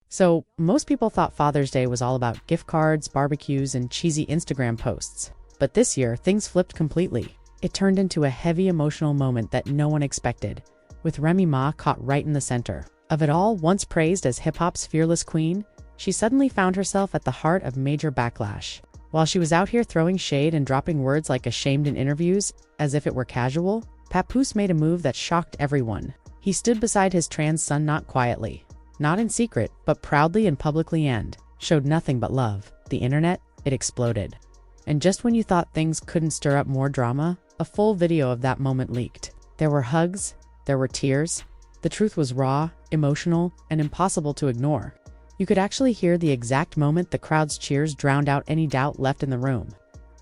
So, most people thought Father's Day was all about gift cards, barbecues, and cheesy Instagram posts. But this year, things flipped completely. It turned into a heavy emotional moment that no one expected, with Remy Ma caught right in the center of it all. Once praised as hip-hop's fearless queen, she suddenly found herself at the heart of major backlash. While she was out here throwing shade and dropping words like ashamed in interviews, as if it were casual, Papoose made a move that shocked everyone. He stood beside his trans son, not quietly, not in secret, but proudly and publicly, and showed nothing but love. The internet, it exploded. And just when you thought things couldn't stir up more drama, a full video of that moment leaked. There were hugs, there were tears. The truth was raw, emotional, and impossible to ignore. You could actually hear the exact moment the crowd's cheers drowned out any doubt left in the room.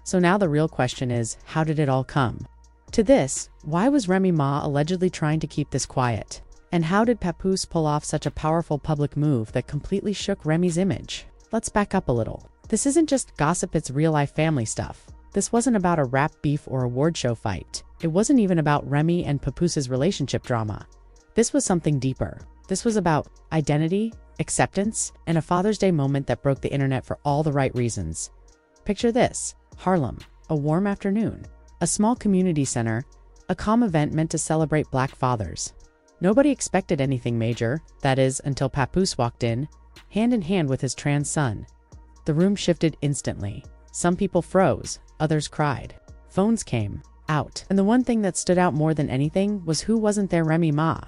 So now the real question is, how did it all come to this? Why was Remy Ma allegedly trying to keep this quiet? And how did Papoose pull off such a powerful public move that completely shook Remy's image? Let's back up a little. This isn't just gossip, it's real-life family stuff. This wasn't about a rap beef or award show fight. It wasn't even about Remy and Papoose's relationship drama. This was something deeper. This was about identity, acceptance, and a Father's Day moment that broke the internet for all the right reasons. Picture this: Harlem, a warm afternoon, a small community center, a calm event meant to celebrate Black fathers. Nobody expected anything major, that is, until Papoose walked in hand with his trans son. The room shifted instantly. Some people froze, others cried. Phones came out, and the one thing that stood out more than anything was who wasn't there: Remy Ma.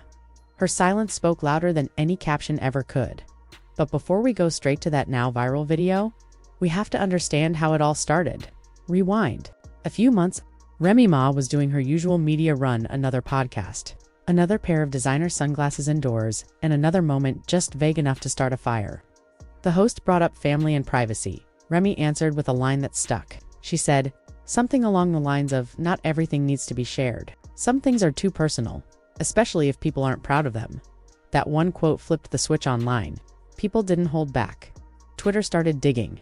Her silence spoke louder than any caption ever could. But before we go straight to that now viral video, we have to understand how it all started. Rewind. A few months, Remy Ma was doing her usual media run, another podcast, another pair of designer sunglasses indoors, and another moment just vague enough to start a fire. The host brought up family and privacy. Remy answered with a line that stuck. She said something along the lines of, "Not everything needs to be shared. Some things are too personal, especially if people aren't proud of them." That one quote flipped the switch online. People didn't hold back. Twitter started digging.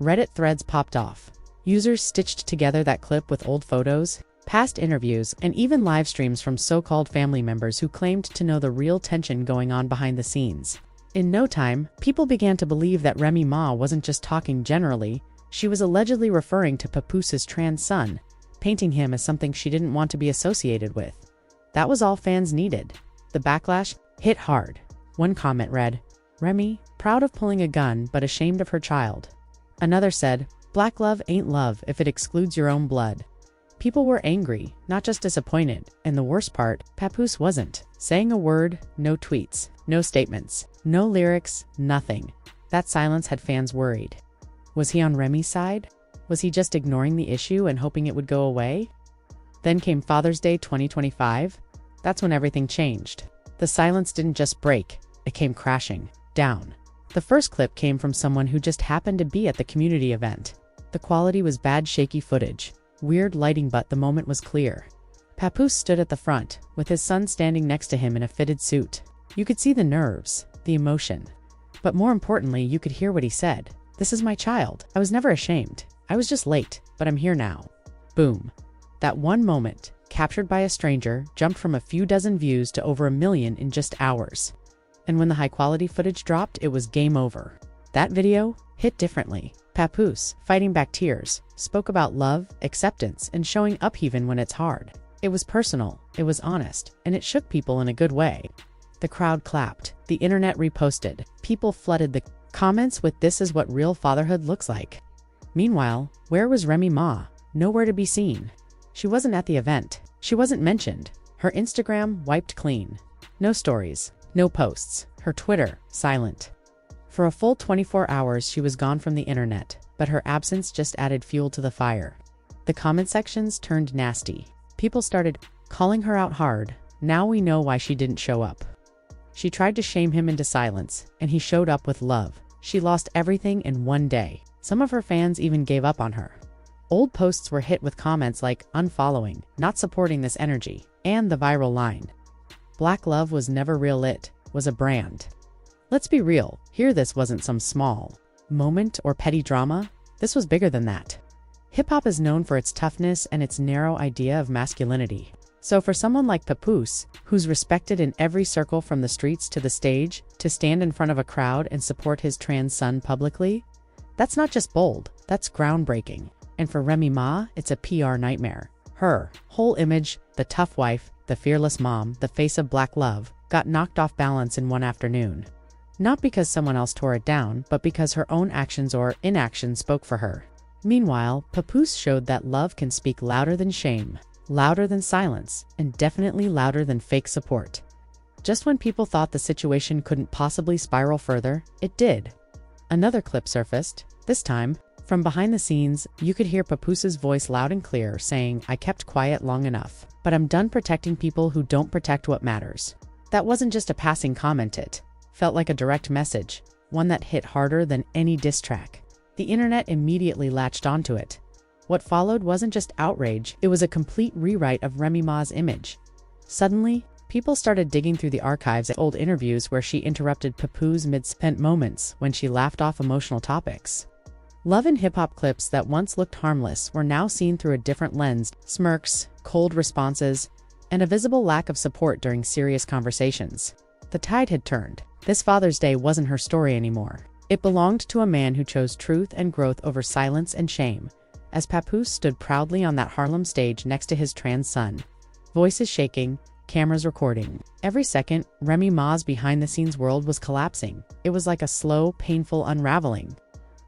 Reddit threads popped off. Users stitched together that clip with old photos, past interviews, and even live streams from so-called family members who claimed to know the real tension going on behind the scenes. In no time, people began to believe that Remy Ma wasn't just talking generally. She was allegedly referring to Papoose's trans son, painting him as something she didn't want to be associated with. That was all fans needed. The backlash hit hard. One comment read, "Remy, proud of pulling a gun but ashamed of her child." Another said, "Black love ain't love if it excludes your own blood." People were angry, not just disappointed, and the worst part, Papoose wasn't saying a word. No tweets, no statements, no lyrics, nothing. That silence had fans worried. Was he on Remy's side? Was he just ignoring the issue and hoping it would go away? Then came Father's Day 2025. That's when everything changed. The silence didn't just break, it came crashing down. The first clip came from someone who just happened to be at the community event. The quality was bad, shaky footage, weird lighting, but the moment was clear. Papoose stood at the front, with his son standing next to him in a fitted suit. You could see the nerves, the emotion. But more importantly, you could hear what he said. "This is my child. I was never ashamed. I was just late, but I'm here now." Boom. That one moment, captured by a stranger, jumped from a few dozen views to over 1 million in just hours. And when the high-quality footage dropped, it was game over. That video hit differently. Papoose, fighting back tears, spoke about love, acceptance, and showing up even when it's hard. It was personal, it was honest, and it shook people in a good way. The crowd clapped, the internet reposted, people flooded the comments with "This is what real fatherhood looks like." Meanwhile, where was Remy Ma? Nowhere to be seen. She wasn't at the event. She wasn't mentioned. Her Instagram wiped clean. No stories, no posts. Her Twitter, silent. For a full 24 hours she was gone from the internet, but her absence just added fuel to the fire. The comment sections turned nasty. People started calling her out hard. Now we know why she didn't show up. She tried to shame him into silence, and he showed up with love. She lost everything in one day. Some of her fans even gave up on her. Old posts were hit with comments like unfollowing, not supporting this energy, and the viral line, "Black love was never real, it was a brand." Let's be real, here this wasn't some small moment or petty drama. This was bigger than that. Hip-hop is known for its toughness and its narrow idea of masculinity. So for someone like Papoose, who's respected in every circle from the streets to the stage, to stand in front of a crowd and support his trans son publicly, that's not just bold, that's groundbreaking. And for Remy Ma, it's a PR nightmare. Her whole image, the tough wife, the fearless mom, the face of black love, got knocked off balance in one afternoon. Not because someone else tore it down, but because her own actions or inaction spoke for her. Meanwhile, Papoose showed that love can speak louder than shame, louder than silence, and definitely louder than fake support. Just when people thought the situation couldn't possibly spiral further, it did. Another clip surfaced. This time, from behind the scenes, you could hear Papoose's voice loud and clear saying, "I kept quiet long enough, but I'm done protecting people who don't protect what matters." That wasn't just a passing comment, it felt like a direct message, one that hit harder than any diss track. The internet immediately latched onto it. What followed wasn't just outrage, it was a complete rewrite of Remy Ma's image. Suddenly, people started digging through the archives of old interviews where she interrupted Papoose mid-spent moments when she laughed off emotional topics. Love and hip-hop clips that once looked harmless were now seen through a different lens: smirks, cold responses, and a visible lack of support during serious conversations. The tide had turned. This Father's Day wasn't her story anymore. It belonged to a man who chose truth and growth over silence and shame, as Papoose stood proudly on that Harlem stage next to his trans son. Voices shaking, cameras recording. Every second, Remy Ma's behind-the-scenes world was collapsing. It was like a slow, painful unraveling.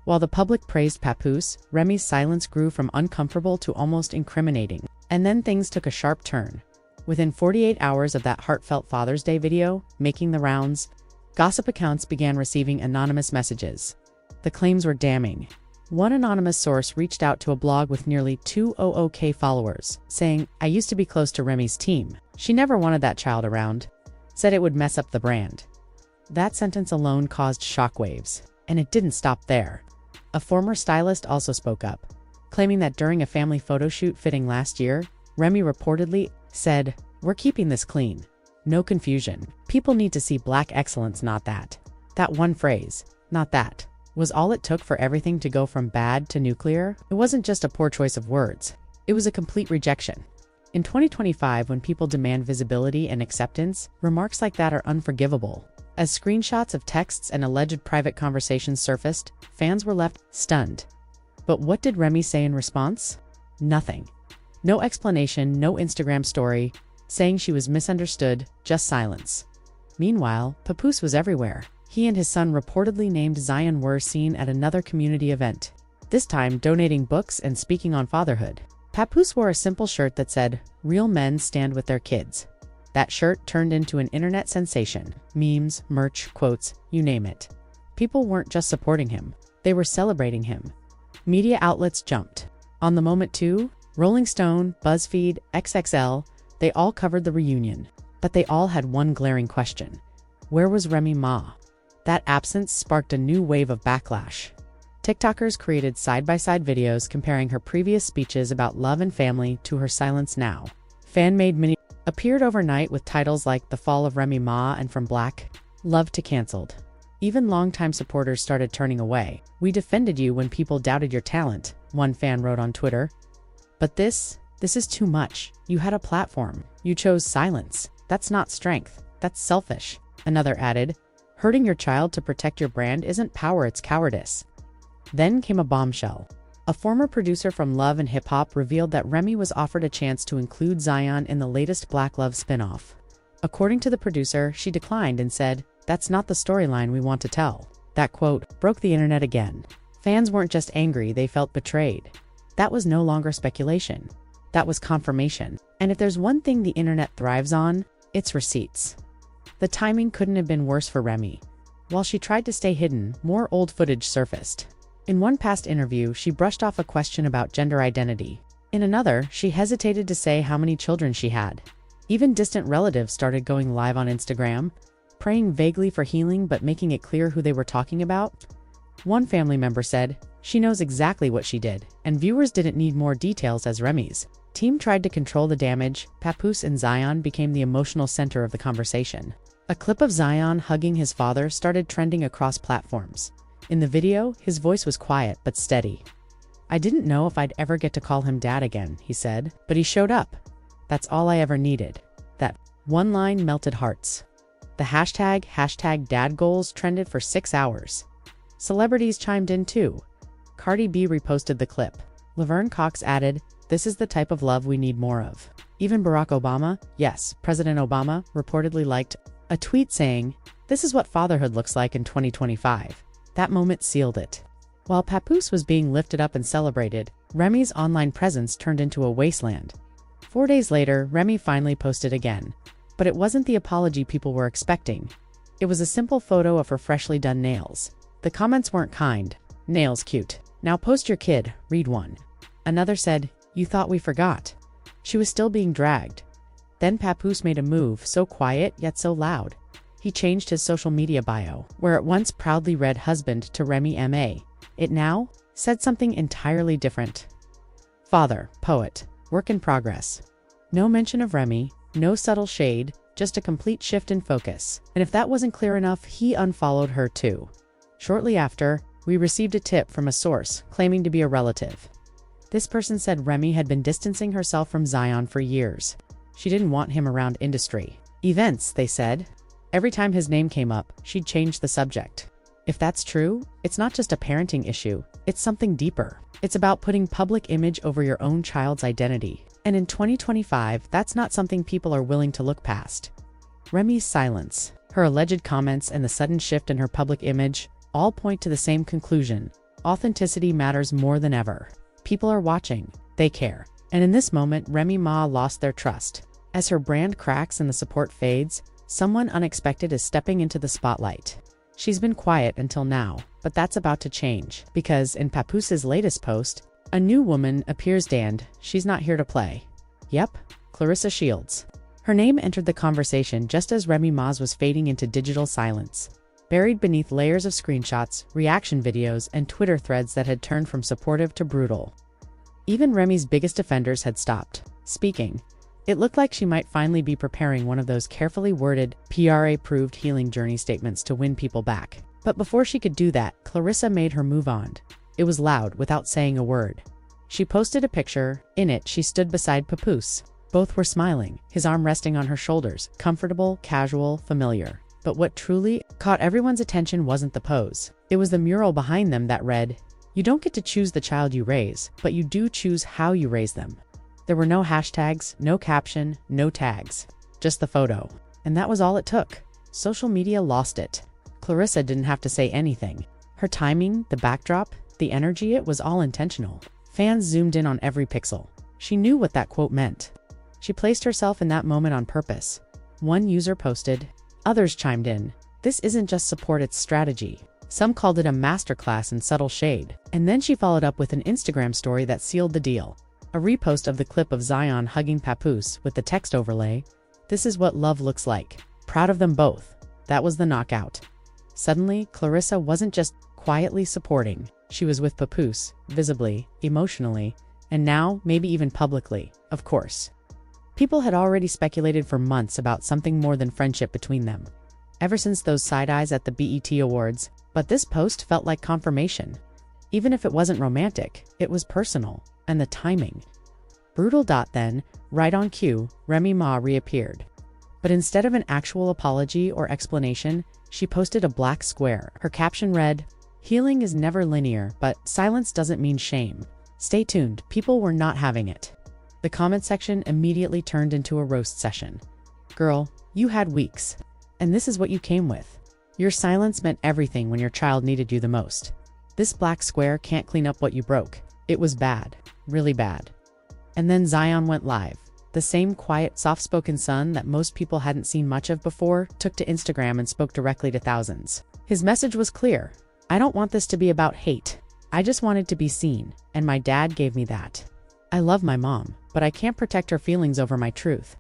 While the public praised Papoose, Remy's silence grew from uncomfortable to almost incriminating. And then things took a sharp turn. Within 48 hours of that heartfelt Father's Day video making the rounds, gossip accounts began receiving anonymous messages. The claims were damning. One anonymous source reached out to a blog with nearly 200K followers, saying, "I used to be close to Remy's team. She never wanted that child around. Said it would mess up the brand." That sentence alone caused shockwaves. And it didn't stop there. A former stylist also spoke up, claiming that during a family photo shoot fitting last year, Remy reportedly said, "We're keeping this clean. No confusion. People need to see black excellence, not that." That one phrase, "not that," was all it took for everything to go from bad to nuclear. It wasn't just a poor choice of words. It was a complete rejection. In 2025, when people demand visibility and acceptance, remarks like that are unforgivable. As screenshots of texts and alleged private conversations surfaced, fans were left stunned. But what did Remy say in response? Nothing. No explanation, no Instagram story, saying she was misunderstood, just silence. Meanwhile, Papoose was everywhere. He and his son reportedly named Zion were seen at another community event, this time donating books and speaking on fatherhood. Papoose wore a simple shirt that said, "Real men stand with their kids." That shirt turned into an internet sensation. Memes, merch, quotes, you name it. People weren't just supporting him, they were celebrating him. Media outlets jumped on the moment too. Rolling Stone, BuzzFeed, XXL, they all covered the reunion. But they all had one glaring question. Where was Remy Ma? That absence sparked a new wave of backlash. TikTokers created side-by-side videos comparing her previous speeches about love and family to her silence now. Fan-made mini appeared overnight with titles like "The Fall of Remy Ma" and "From Black Love to Cancelled." Even longtime supporters started turning away. "We defended you when people doubted your talent," one fan wrote on Twitter. "But this is too much. You had a platform. You chose silence. That's not strength. That's selfish," another added. "Hurting your child to protect your brand isn't power, it's cowardice." Then came a bombshell. A former producer from Love and Hip Hop revealed that Remy was offered a chance to include Zion in the latest Black Love spinoff. According to the producer, she declined and said, "That's not the storyline we want to tell." That quote broke the internet again. Fans weren't just angry, they felt betrayed. That was no longer speculation. That was confirmation. And if there's one thing the internet thrives on, it's receipts. The timing couldn't have been worse for Remy. While she tried to stay hidden, more old footage surfaced. In one past interview, she brushed off a question about gender identity. In another, she hesitated to say how many children she had. Even distant relatives started going live on Instagram, praying vaguely for healing but making it clear who they were talking about. One family member said, "She knows exactly what she did," and viewers didn't need more details as Remy's team tried to control the damage. Papoose and Zion became the emotional center of the conversation. A clip of Zion hugging his father started trending across platforms. In the video, his voice was quiet but steady. "I didn't know if I'd ever get to call him dad again," he said, "but he showed up." That's all I ever needed. That one line melted hearts. The hashtag dad goals trended for 6 hours. Celebrities chimed in too. Cardi B reposted the clip. Laverne Cox added, "This is the type of love we need more of." Even Barack Obama, yes, President Obama, reportedly liked a tweet saying, "This is what fatherhood looks like in 2025. That moment sealed it. While Papoose was being lifted up and celebrated, Remy's online presence turned into a wasteland. 4 days later, Remy finally posted again. But it wasn't the apology people were expecting. It was a simple photo of her freshly done nails. The comments weren't kind. "Nails cute. Now post your kid," read one. Another said, "You thought we forgot." She was still being dragged. Then Papoose made a move, so quiet yet so loud. He changed his social media bio, where it once proudly read husband to Remy Ma. It now said something entirely different. Father, poet, work in progress. No mention of Remy, no subtle shade, just a complete shift in focus. And if that wasn't clear enough, he unfollowed her too. Shortly after, we received a tip from a source claiming to be a relative. This person said Remy had been distancing herself from Zion for years. She didn't want him around industry events, they said. Every time his name came up, she'd change the subject. If that's true, it's not just a parenting issue, it's something deeper. It's about putting public image over your own child's identity. And in 2025, that's not something people are willing to look past. Remy's silence, her alleged comments, and the sudden shift in her public image all point to the same conclusion. Authenticity matters more than ever. People are watching, they care. And in this moment, Remy Ma lost their trust. As her brand cracks and the support fades, someone unexpected is stepping into the spotlight. She's been quiet until now, but that's about to change, because in Papoose's latest post, a new woman appears and she's not here to play. Yep, Claressa Shields. Her name entered the conversation just as Remy Ma's was fading into digital silence, buried beneath layers of screenshots, reaction videos, and Twitter threads that had turned from supportive to brutal. Even Remy's biggest offenders had stopped speaking. It looked like she might finally be preparing one of those carefully worded, PR-approved healing journey statements to win people back. But before she could do that, Clarissa made her move on. It was loud, without saying a word. She posted a picture. In it, she stood beside Papoose. Both were smiling, his arm resting on her shoulders, comfortable, casual, familiar. But what truly caught everyone's attention wasn't the pose. It was the mural behind them that read, "You don't get to choose the child you raise, but you do choose how you raise them." There were no hashtags, no caption, no tags. Just the photo. And that was all it took. Social media lost it. Clarissa didn't have to say anything. Her timing, the backdrop, the energy, it was all intentional. Fans zoomed in on every pixel. She knew what that quote meant. She placed herself in that moment on purpose. One user posted, others chimed in. This isn't just support, it's strategy. Some called it a masterclass in subtle shade. And then she followed up with an Instagram story that sealed the deal. A repost of the clip of Zion hugging Papoose with the text overlay, "This is what love looks like. Proud of them both." That was the knockout. Suddenly, Clarissa wasn't just quietly supporting. She was with Papoose, visibly, emotionally, and now, maybe even publicly, of course. People had already speculated for months about something more than friendship between them, ever since those side-eyes at the BET Awards, but this post felt like confirmation. Even if it wasn't romantic, it was personal. And the timing. Brutal. Then, right on cue, Remy Ma reappeared. But instead of an actual apology or explanation, she posted a black square. Her caption read, "Healing is never linear, but silence doesn't mean shame." Stay tuned, people were not having it. The comment section immediately turned into a roast session. "Girl, you had weeks. And this is what you came with. Your silence meant everything when your child needed you the most. This black square can't clean up what you broke. It was bad. Really bad." And then Zion went live. The same quiet, soft-spoken son that most people hadn't seen much of before took to Instagram and spoke directly to thousands. His message was clear. "I don't want this to be about hate. I just wanted to be seen, and my dad gave me that. I love my mom, but I can't protect her feelings over my truth."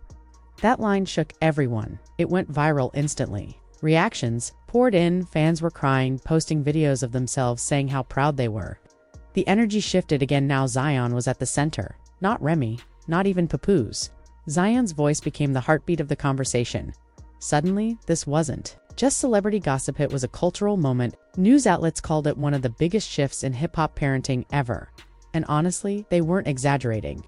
That line shook everyone. It went viral instantly. Reactions poured in, fans were crying, posting videos of themselves saying how proud they were. The energy shifted again. Now Zion was at the center. Not Remy, not even Papoose. Zion's voice became the heartbeat of the conversation. Suddenly, this wasn't just celebrity gossip, it was a cultural moment. News outlets called it one of the biggest shifts in hip-hop parenting ever. And honestly, they weren't exaggerating.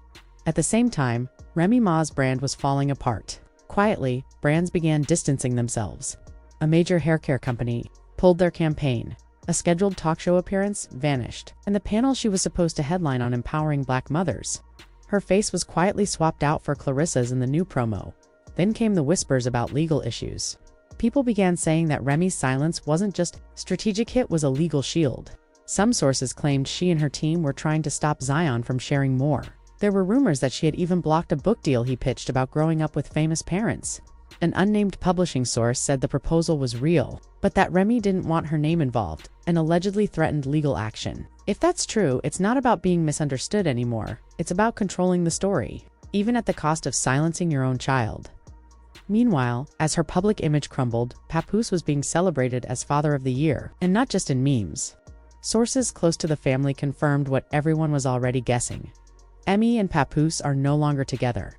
At the same time, Remy Ma's brand was falling apart. Quietly, brands began distancing themselves. A major haircare company pulled their campaign. A scheduled talk show appearance vanished, and the panel she was supposed to headline on empowering Black mothers. Her face was quietly swapped out for Clarissa's in the new promo. Then came the whispers about legal issues. People began saying that Remy's silence wasn't just strategic, it was a legal shield. Some sources claimed she and her team were trying to stop Zion from sharing more. There were rumors that she had even blocked a book deal he pitched about growing up with famous parents. An unnamed publishing source said the proposal was real, but that Remy didn't want her name involved, and allegedly threatened legal action. If that's true, it's not about being misunderstood anymore. It's about controlling the story, even at the cost of silencing your own child. Meanwhile, as her public image crumbled, Papoose was being celebrated as Father of the Year, and not just in memes. Sources close to the family confirmed what everyone was already guessing. Remy and Papoose are no longer together.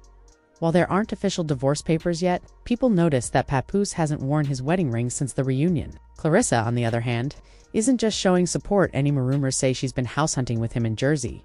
While there aren't official divorce papers yet, people notice that Papoose hasn't worn his wedding ring since the reunion. Clarissa, on the other hand, isn't just showing support anymore. Rumors say she's been house hunting with him in Jersey.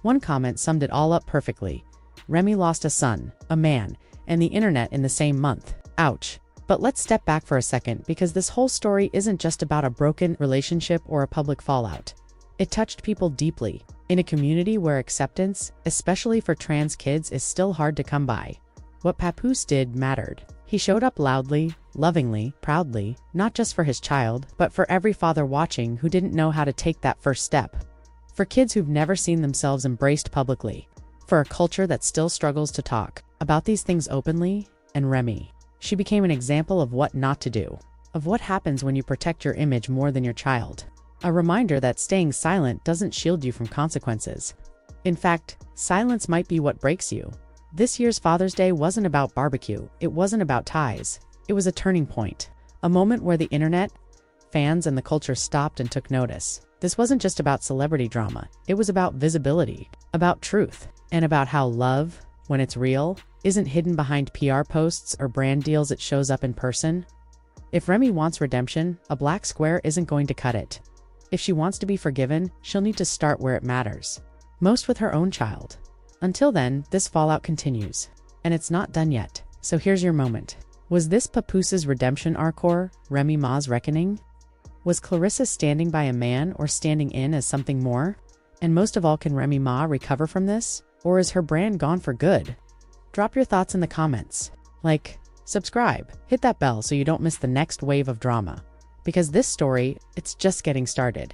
One comment summed it all up perfectly. Remy lost a son, a man, and the internet in the same month. Ouch. But let's step back for a second, because this whole story isn't just about a broken relationship or a public fallout. It touched people deeply, in a community where acceptance, especially for trans kids, is still hard to come by. What Papoose did mattered. He showed up loudly, lovingly, proudly, not just for his child, but for every father watching who didn't know how to take that first step. For kids who've never seen themselves embraced publicly. For a culture that still struggles to talk about these things openly. And Remy. She became an example of what not to do. Of what happens when you protect your image more than your child. A reminder that staying silent doesn't shield you from consequences. In fact, silence might be what breaks you. This year's Father's Day wasn't about barbecue, it wasn't about ties. It was a turning point. A moment where the internet, fans, and the culture stopped and took notice. This wasn't just about celebrity drama, it was about visibility, about truth, and about how love, when it's real, isn't hidden behind PR posts or brand deals, it shows up in person. If Remy wants redemption, a black square isn't going to cut it. If she wants to be forgiven, she'll need to start where it matters. Most with her own child. Until then, this fallout continues. And it's not done yet. So here's your moment. Was this Papoose's redemption arc, or Remy Ma's reckoning? Was Clarissa standing by a man or standing in as something more? And most of all, can Remy Ma recover from this? Or is her brand gone for good? Drop your thoughts in the comments. Like, subscribe, hit that bell so you don't miss the next wave of drama. Because this story, it's just getting started.